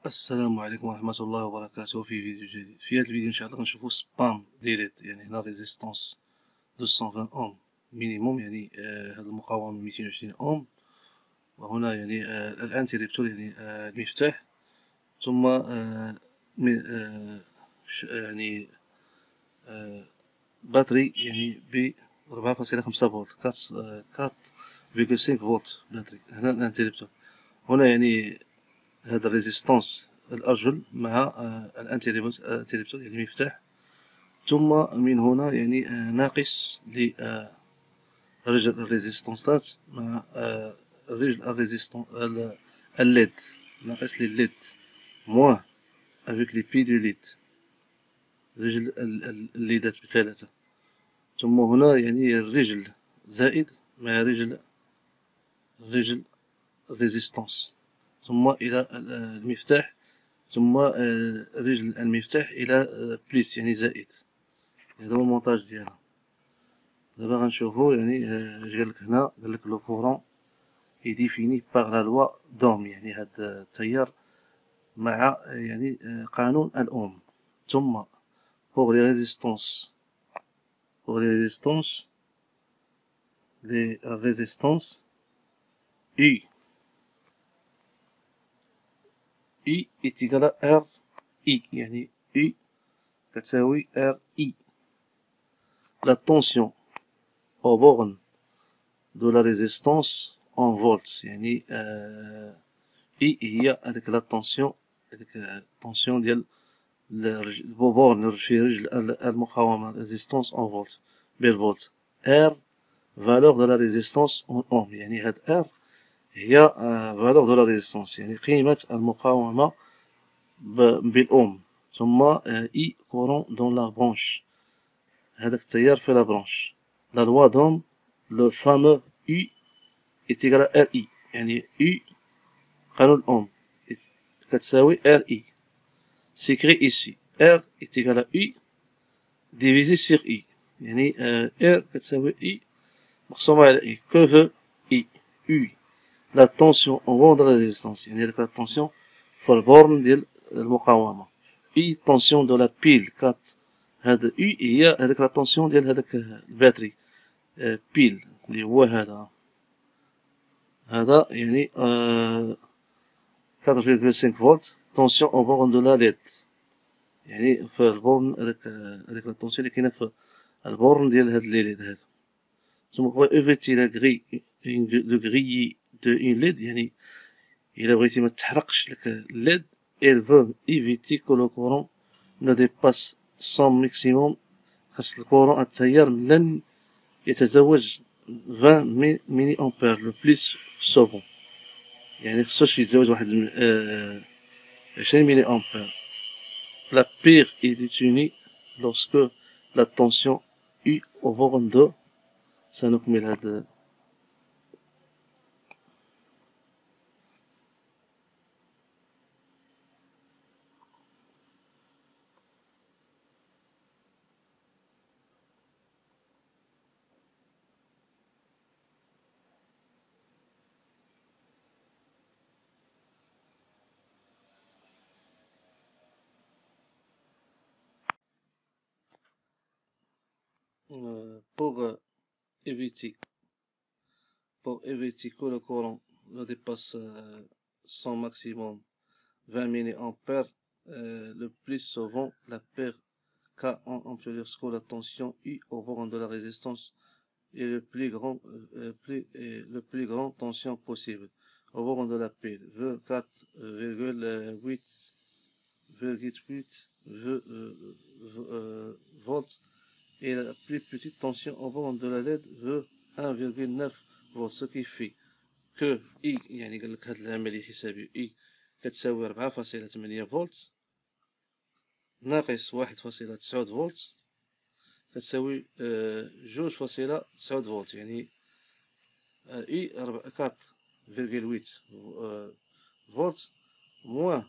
السلام عليكم ورحمة الله وبركاته. في فيديو جديد. في هذا الفيديو إن شاء الله غنشوفو سبام ديليت، يعني هنا ريزيستونس 220 أوم مينيموم، يعني هاد المقاومة 220 أوم، وهنا يعني الانتريبتور، يعني المفتاح، ثم يعني باتري يعني ب 4.5 فولت، 4.5 فولت باتري. هنا الانتريبتور، هنا يعني هذا الريزيستونس الأرجل مع الانتريبتور يعني المفتاح، ثم من هنا يعني ناقص لرجل الريزيستونسات مع رجل الريزيستون الليد، ناقص للليد موان افيك لي بي دو ليد، رجل الليدات بثلاثة، ثم هنا يعني الرجل زائد مع رجل الريزيستونس، ثم إلى المفتاح، ثم رجل المفتاح إلى بليس يعني زائد. هذا هو المونتاج ديالها. دابا غنشوفو يعني اش قالك هنا، قالك لو كورون est défini par la loi d'Ohm، يعني هاد التيار مع يعني قانون الأوم. ثم pour les résistances les résistances U est égal à R I، يعني U كتساوي R I. la tension au borne de la résistance en volts، يعني I هي هذيك لا طونسيون، هذيك الطونسيون ديال البورن في رجل المقاومة ريزيستونس اون فولت بالفولت. R valeur de la résistance en ohm، يعني هاد R هي valeur de la résistance، يعني قيمة المقاومة بالأوم. ثم I courant dans la branche، هذاك التيار في لا برانش. la loi d'Ohm، le fameux U est égal à RI، يعني U قانون الأوم كتساوي RI. s'écrit ici R est égal à U divisé sur I، يعني R كتساوي I مقسومة على I. que veut I؟ U la tension au bord de la résistance، يعني هذيك لا tension في البورن ديال المقاومة. I tension de la pile 4، هذا U هي هذيك لا tension ديال هذاك الباتري بيل اللي هو هذا يعني 4.5 فولت tension au borne de la LED، يعني في البورن هذيك لا طونسيون اللي كاينه في البورن ديال هاد لي ليد هادو. ثم هو ايفيتي لا غري دو غريي دو اون ليد، يعني الا بغيتي ما تحرقش لك الليد. il veut éviter que le courant ne dépasse son maximum، خاص الكورون التيار لن يتزوج 20 ميلي امبير لو بليس سوفون، يعني خصوش يتزوج واحد 20 ميلي امبير. La pire est détenue lorsque la tension U au borne de سنكمل هذا. pour éviter que le courant ne dépasse son maximum 20 mA, le plus souvent la paire K en ampleur lorsque la tension I au borne de la résistance est le plus grand tension possible au borne de la pile, 4,8 volts, et la plus petite tension au borne de la LED veut 1,9 volts، ce qui fait que I، يعني قال لك هاد العملية حسابية I كتساوي 4.8 فولت ناقص 1.9 فولت كتساوي 2.9 فولت، يعني I 4,8 فولت moins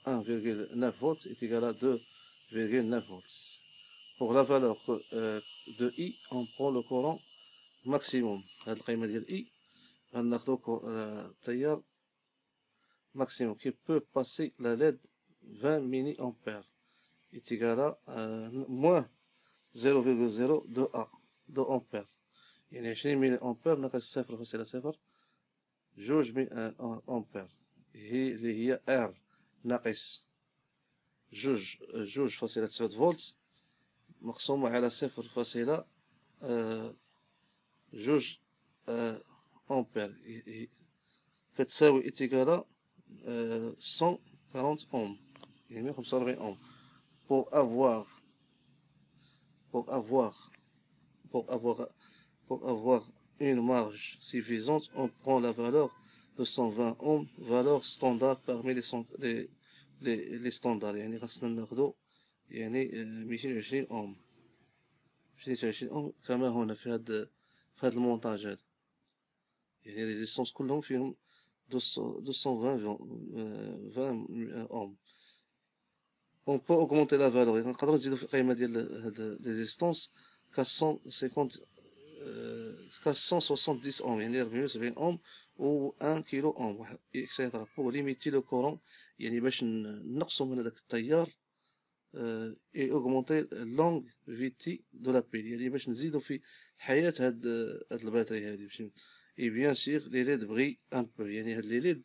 1,9 volts est égal à 2,9 volts. Pour la valeur de I, on prend le courant maximum. هاد القيمة ديال I غناخدو التيار maximum qui peut passer la LED 20 milliampères est égal à moins 0,02 A 2 ampères. يعني 20 ملي ناقص 0.0 جوج أمبير هي R ناقص جوج فاصلة 9 فولت مقسومة على 0.0 جوج أمبير كتساوي إتيكالا 140 أوم يعني 145 أوم. pour avoir une marge suffisante, on prend la valeur de 120 ohms, valeur standard parmi les standards. يعني خاصنا ناخدو يعني 220 اوم 220 اوم كما هنا في هاد المونتاج هذا. يعني ريزيستونس كلهم فيهم 220 اوم. On peut augmenter la valeur. نقدروا نزيدو في القيمة ديال هاد ريزيستونس 470 ohms يعني 470 ohms و 1 كيلو اوم اكسيترا pour limiter le courant يعني باش نقصوا من هذاك التيار et augmenter longévité de la pile يعني باش نزيدو في حياة هاد الباتري هادي باش et bien sûr les LED brillent un peu يعني هاد les LED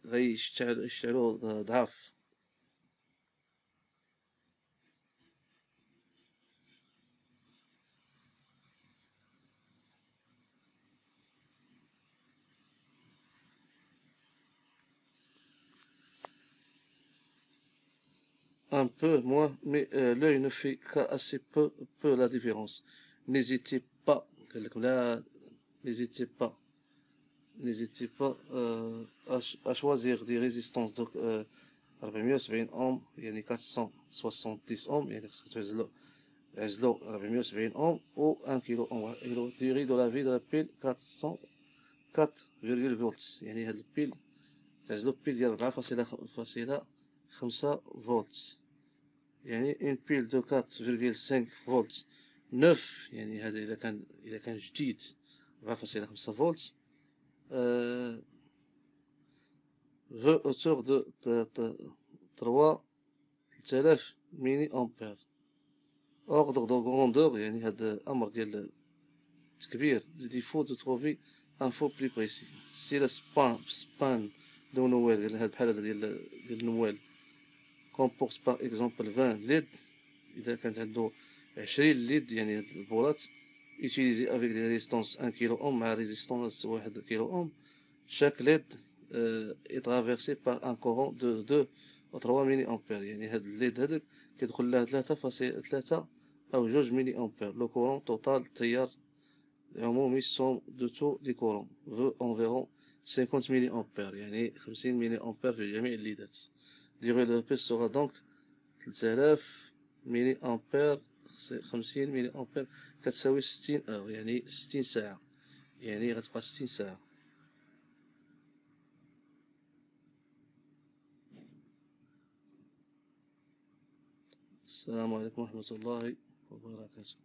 غيشتعلوا ضعاف. Un peu moins, mais l'œil ne fait qu'assez peu la différence. N'hésitez pas, n'hésitez pas, n'hésitez pas à choisir des résistances. Donc, 470 ohms, يعني 470 ohms, يعني خصك تعزلو 470 ohms ou 1 kilo ohm. Et la durée de la vie de la pile 4,8 volts. يعني هاد البيل تعزلو بيل ديال 4.5 volts. يعني une pile de 4,5 volts neuf يعني هذا إذا كان جديد 4.5 volts veut autour de 3000 ملي أمبير. ordre de grandeur يعني هذا أمر ديال التكبير il faut de trouver un faux plus précis. si le span de نوال بحال هذا ديال النوال comporte par exemple 20 LED إذا كانت عنده 20 LED يعني هاد البولات utilisé avec des résistances 1 kilo ohm مع résistance 1 kilo ohm chaque LED est traversé par un courant de 2 ou 3 ملي أمبير يعني هاد الليد هذاك كيدخل لها 3 أو 2 ملي أمبير. لو كورون توتال التيار العمومي somme de tous les courants veut environ 50 ملي أمبير يعني 50 ملي أمبير في جميع الليدات. durée de pile sera donc 3000 ملي أمبير 50 ملي أمبير كتساوي 60 اور يعني 60 ساعة يعني غتبقى 60 ساعة. السلام عليكم ورحمة الله وبركاته.